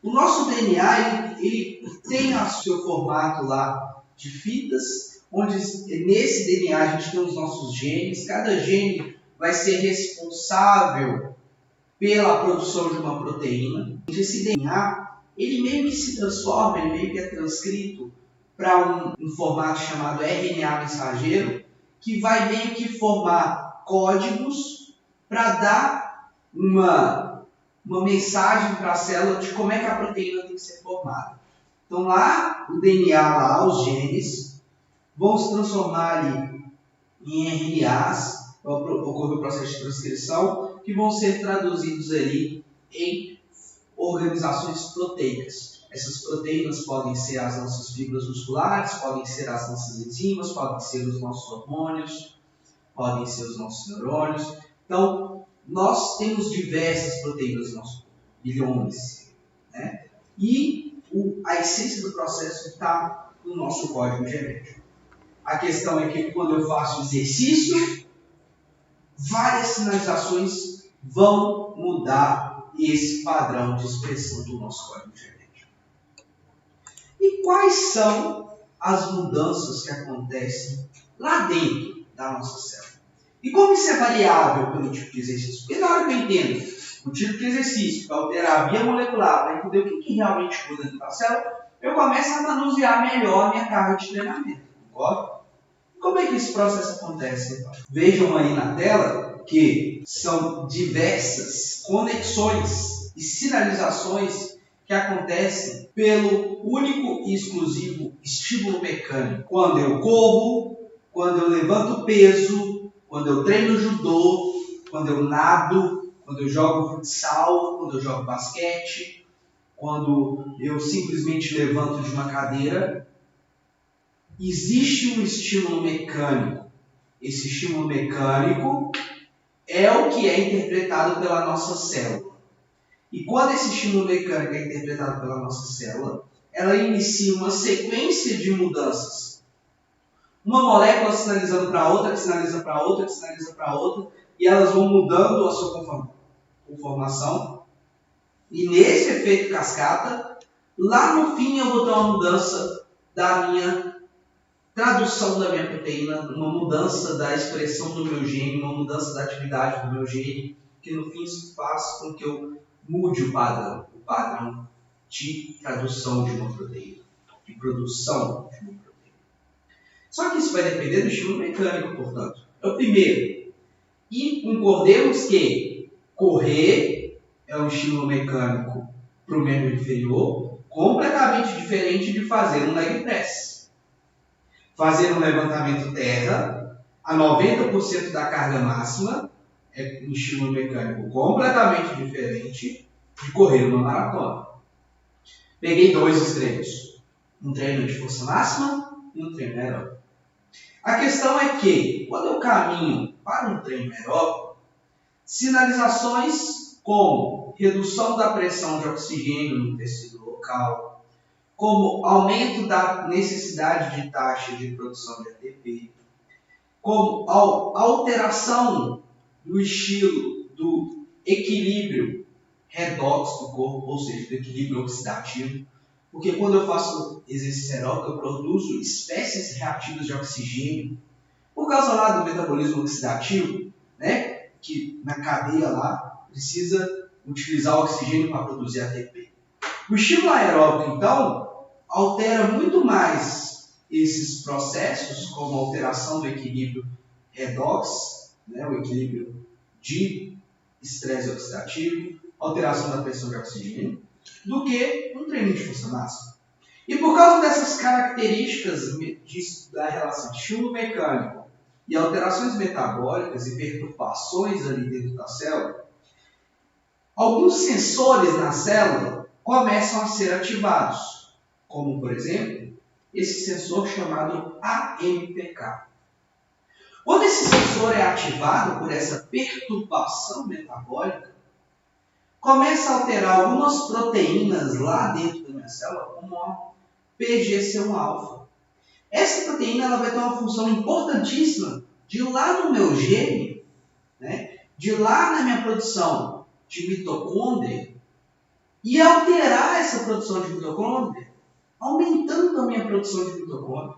O nosso DNA ele tem o seu formato lá de fitas, onde nesse DNA a gente tem os nossos genes. Cada gene vai ser responsável pela produção de uma proteína. Esse DNA ele meio que se transforma, ele meio que é transcrito para um formato chamado RNA mensageiro, que vai meio que formar códigos para dar uma mensagem para a célula de como é que a proteína tem que ser formada. Então lá, o DNA, lá, os genes, vão se transformar ali em RNAs, ocorre o processo de transcrição, que vão ser traduzidos ali em organizações proteicas. Essas proteínas podem ser as nossas fibras musculares, podem ser as nossas enzimas, podem ser os nossos hormônios, podem ser os nossos neurônios. Então, nós temos diversas proteínas no nosso corpo, bilhões, né? E a essência do processo está no nosso código genético. A questão é que quando eu faço exercício, várias sinalizações vão mudar esse padrão de expressão do nosso código genético. E quais são as mudanças que acontecem lá dentro da nossa célula? E como isso é variável pelo tipo de exercício? Porque na hora que eu entendo o tipo de exercício para alterar a via molecular, para entender o que realmente muda dentro da célula, eu começo a manusear melhor a minha carga de treinamento. Concorda? Como é que esse processo acontece? Então? Vejam aí na tela que são diversas conexões e sinalizações que acontecem pelo único e exclusivo estímulo mecânico. Quando eu corro, quando eu levanto peso, quando eu treino judô, quando eu nado, quando eu jogo futsal, quando eu jogo basquete, quando eu simplesmente levanto de uma cadeira, existe um estímulo mecânico. Esse estímulo mecânico é o que é interpretado pela nossa célula. E quando esse estímulo mecânico é interpretado pela nossa célula, ela inicia uma sequência de mudanças. Uma molécula sinalizando para outra, que sinaliza para outra, que sinaliza para outra, e elas vão mudando a sua conformação. E nesse efeito cascata, lá no fim eu vou ter uma mudança da minha tradução da minha proteína, uma mudança da expressão do meu gene, uma mudança da atividade do meu gene, que no fim faz com que eu mude o padrão de tradução de uma proteína, de produção de uma proteína. Só que isso vai depender do estímulo mecânico, portanto. É o primeiro. E concordemos que correr é um estímulo mecânico para o membro inferior completamente diferente de fazer um leg press. Fazer um levantamento terra a 90% da carga máxima é um estímulo mecânico completamente diferente de correr uma maratona. Peguei dois extremos, um treino de força máxima e um treino aeróbico. A questão é que, quando eu caminho para um treino aeróbico, sinalizações como redução da pressão de oxigênio no tecido local, como aumento da necessidade de taxa de produção de ATP, como alteração do estilo do equilíbrio redox do corpo, ou seja, do equilíbrio oxidativo, porque quando eu faço exercício aeróbico eu produzo espécies reativas de oxigênio, por causa lá do metabolismo oxidativo, né, que na cadeia lá precisa utilizar o oxigênio para produzir ATP. O estímulo aeróbico, então, altera muito mais esses processos, como a alteração do equilíbrio redox, né, o equilíbrio de estresse oxidativo, alteração da pressão de oxigênio, do que um treino de força máxima. E por causa dessas características da relação de estímulo mecânico e alterações metabólicas e perturbações ali dentro da célula, alguns sensores na célula começam a ser ativados, como, por exemplo, esse sensor chamado AMPK. Quando esse sensor é ativado por essa perturbação metabólica, começa a alterar algumas proteínas lá dentro da minha célula, como a PGC1-alfa. Essa proteína ela vai ter uma função importantíssima de ir lá no meu gene, né, de ir lá na minha produção de mitocôndria, e alterar essa produção de mitocôndria, aumentando a minha produção de mitocôndria,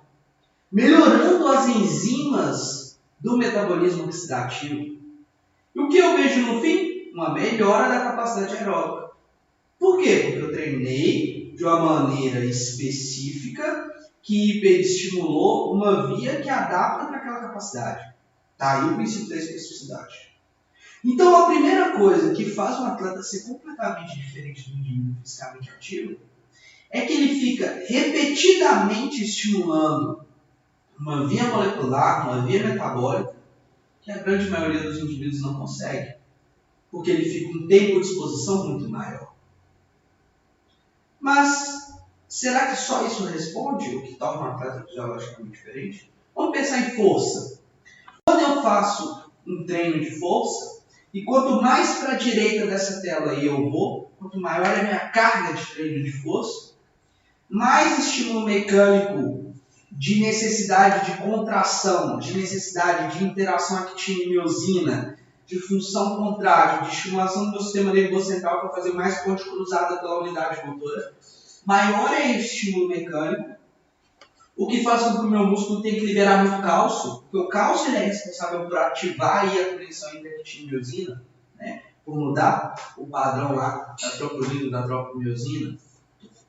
melhorando as enzimas do metabolismo oxidativo. E o que eu vejo no fim? Uma melhora da capacidade aeróbica. Por quê? Porque eu treinei de uma maneira específica que hiperestimulou uma via que adapta para aquela capacidade. Está aí o princípio da especificidade. Então, a primeira coisa que faz um atleta ser completamente diferente do indivíduo fisicamente ativo é que ele fica repetidamente estimulando uma via molecular, uma via metabólica, que a grande maioria dos indivíduos não consegue, porque ele fica um tempo de exposição muito maior. Mas, será que só isso responde o que torna um atleta fisiologicamente diferente? Vamos pensar em força. Quando eu faço um treino de força, e quanto mais para a direita dessa tela eu vou, quanto maior é a minha carga de treino de força, mais estímulo mecânico de necessidade de contração, de necessidade de interação actina-miosina, de função contrátil, de estimulação do meu sistema nervoso central para fazer mais ponte cruzada pela unidade motora, maior é esse estímulo mecânico, o que faz com que o meu músculo tenha que liberar muito cálcio, porque o cálcio ele é responsável por ativar aí a conexão entre actina e miosina, né? Por mudar o padrão lá da troponina e da tropomiosina.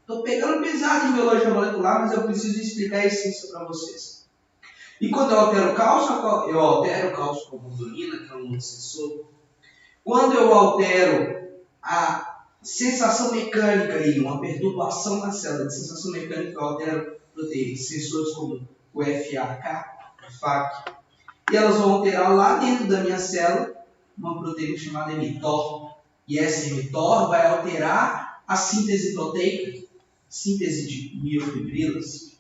Estou pegando pesado em biologia molecular, mas eu preciso explicar a essência para vocês. E quando eu altero o cálcio com a gordurina, que é um outro sensor. Quando eu altero a sensação mecânica e uma perturbação na célula de sensação mecânica, eu altero proteínas, sensores como o FAK, o FAK, e elas vão alterar lá dentro da minha célula uma proteína chamada mTOR. E essa mTOR vai alterar a síntese proteica, síntese de miofibrilas.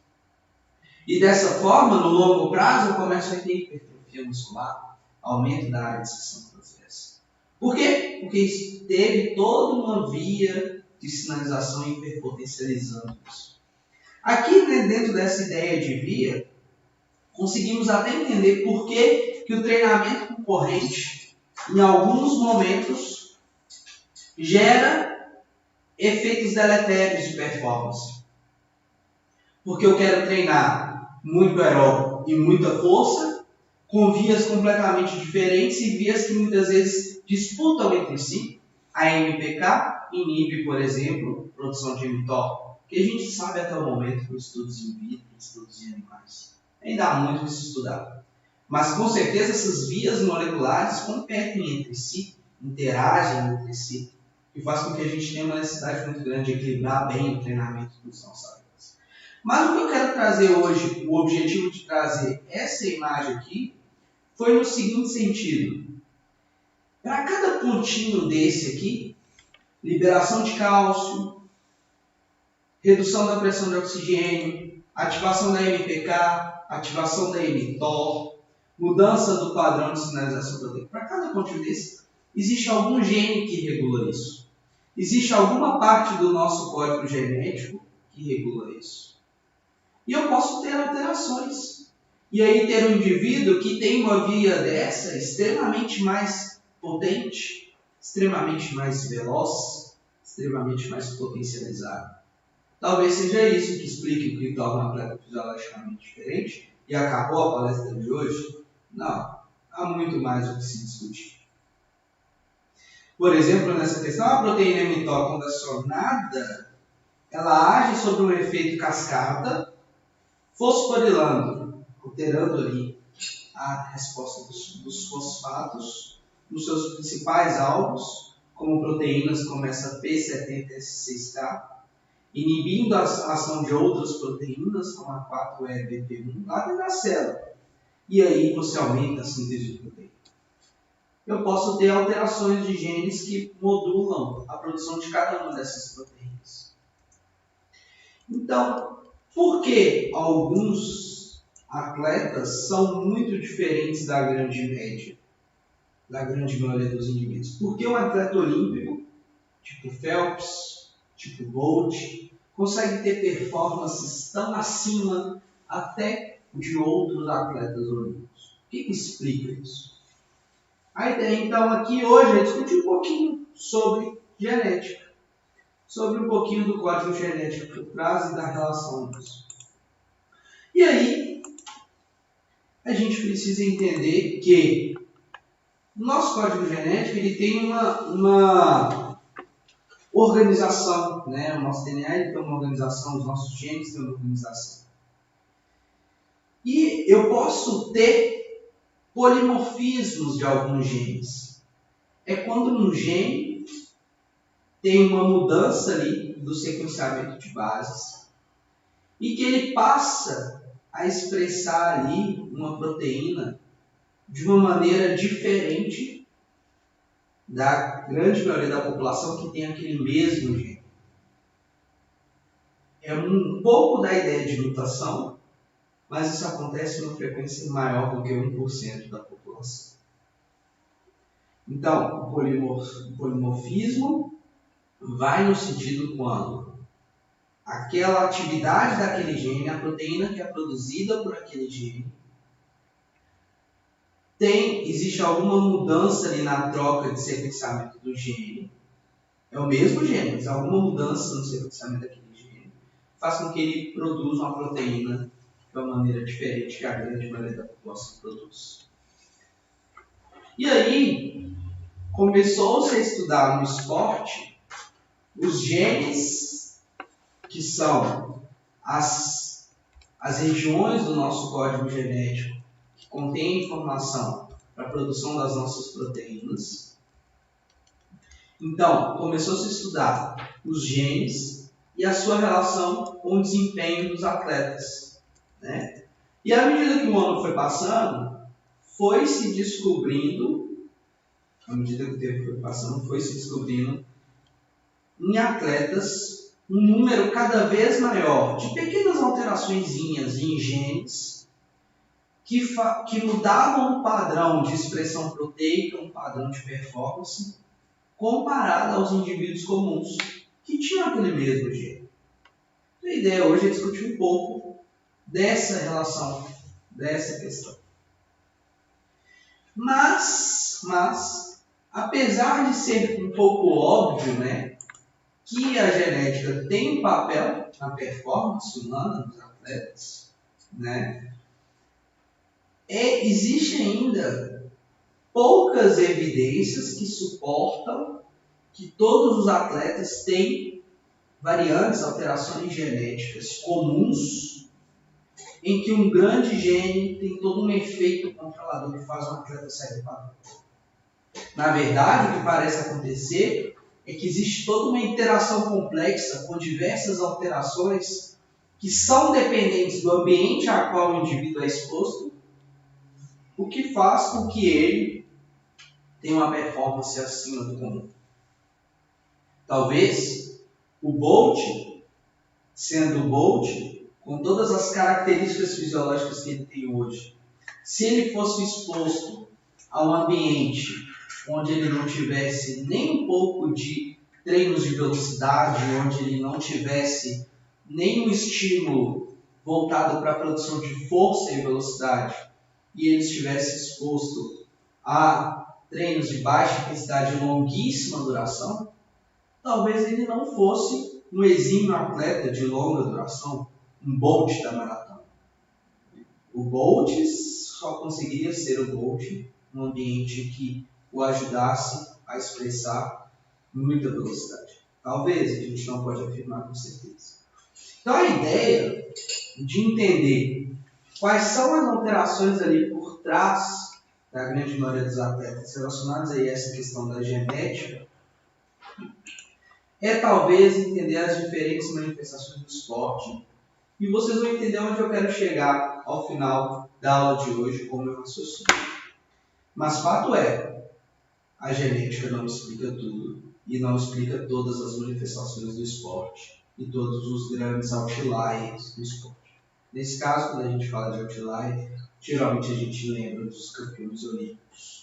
E dessa forma, no longo prazo, eu começo a ter hipertrofia muscular, aumento da área de secção transversa. Por quê? Porque teve toda uma via de sinalização hiperpotencializando isso. Aqui, dentro dessa ideia de via, conseguimos até entender por que o treinamento com corrente, em alguns momentos, gera efeitos deletérios de performance. Porque eu quero treinar muito aeróbico e muita força, com vias completamente diferentes e vias que muitas vezes disputam entre si. A MPK inibe, por exemplo, a produção de mTOR, que a gente sabe até o momento com estudos in vitro, estudos em animais. Ainda há muito de se estudar. Mas com certeza essas vias moleculares competem entre si, interagem entre si, e faz com que a gente tenha uma necessidade muito grande de equilibrar bem o treinamento dos nossos atletas. Mas o que eu quero trazer hoje, o objetivo de trazer essa imagem aqui, foi no seguinte sentido. Para cada pontinho desse aqui, liberação de cálcio, redução da pressão de oxigênio, ativação da MPK, ativação da mTOR, mudança do padrão de sinalização proteica. Para cada pontinho desse, existe algum gene que regula isso. Existe alguma parte do nosso código genético que regula isso. E eu posso ter alterações. E aí ter um indivíduo que tem uma via dessa extremamente mais potente, extremamente mais veloz, extremamente mais potencializado. Talvez seja isso que explique o que torna um atleta fisiologicamente diferente. E acabou a palestra de hoje? Não. Há muito mais o que se discutir. Por exemplo, nessa questão, a proteína mTOR condicionada, ela age sobre um efeito cascata, fosforilando, alterando ali a resposta dos fosfatos nos seus principais alvos, como proteínas como essa P70S6K, inibindo a ação de outras proteínas, como a 4-EBP1, lá dentro da célula. E aí você aumenta a síntese de proteína. Eu posso ter alterações de genes que modulam a produção de cada uma dessas proteínas. Então, por que alguns atletas são muito diferentes da grande média, da grande maioria dos indivíduos? Porque um atleta olímpico, tipo Phelps, tipo Bolt, consegue ter performances tão acima até de outros atletas olímpicos. O que explica isso? A ideia, então, aqui hoje é discutir um pouquinho sobre genética. sobre um pouquinho do código genético por trás e da relação disso. E aí, a gente precisa entender que o nosso código genético ele tem uma organização, né? O nosso DNA ele tem uma organização, os nossos genes têm uma organização. E eu posso ter polimorfismos de alguns genes. É quando um gene tem uma mudança ali do sequenciamento de bases e que ele passa a expressar ali uma proteína de uma maneira diferente da grande maioria da população que tem aquele mesmo gene. É um pouco da ideia de mutação, mas isso acontece em uma frequência maior do que 1% da população. Então, o polimorfismo vai no sentido quando aquela atividade daquele gene, a proteína que é produzida por aquele gene, existe alguma mudança ali na troca de sequenciamento do gene. É o mesmo gene, mas alguma mudança no sequenciamento daquele gene faz com que ele produza uma proteína de uma maneira diferente que a grande maioria da população produz. E aí, começou-se a estudar no esporte os genes que são as regiões do nosso código genético que contém informação para a produção das nossas proteínas. Então, começou-se a estudar os genes e a sua relação com o desempenho dos atletas, né? E à medida que o ano foi passando, foi se descobrindo em atletas um número cada vez maior de pequenas alteraçõezinhas em genes que mudavam o padrão de expressão proteica, um padrão de performance, comparado aos indivíduos comuns que tinham aquele mesmo gene. A ideia hoje é discutir um pouco dessa relação, dessa questão. Mas apesar de ser um pouco óbvio, né, que a genética tem um papel na performance humana dos atletas, né, existe ainda poucas evidências que suportam que todos os atletas têm variantes, alterações genéticas comuns, em que um grande gene tem todo um efeito controlador que faz um atleta sair do padrão. Na verdade, o que parece acontecer é que existe toda uma interação complexa com diversas alterações que são dependentes do ambiente a qual o indivíduo é exposto, o que faz com que ele tenha uma performance acima do comum. Talvez o Bolt, sendo o Bolt, com todas as características fisiológicas que ele tem hoje, se ele fosse exposto a um ambiente onde ele não tivesse nem um pouco de treinos de velocidade, onde ele não tivesse nenhum estímulo voltado para a produção de força e velocidade, e ele estivesse exposto a treinos de baixa intensidade e longuíssima duração, talvez ele não fosse um exímio atleta de longa duração, um Bolt da maratona. O Bolt só conseguiria ser o Bolt num ambiente que o ajudasse a expressar muita velocidade. Talvez, a gente não pode afirmar com certeza. Então a ideia de entender quais são as alterações ali por trás da grande maioria dos atletas relacionados a essa questão da genética é talvez entender as diferentes manifestações do esporte. E vocês vão entender onde eu quero chegar ao final da aula de hoje com o meu raciocínio. Mas fato é, a genética não explica tudo e não explica todas as manifestações do esporte e todos os grandes outliers do esporte. Nesse caso, quando a gente fala de outlier, geralmente a gente lembra dos campeões olímpicos.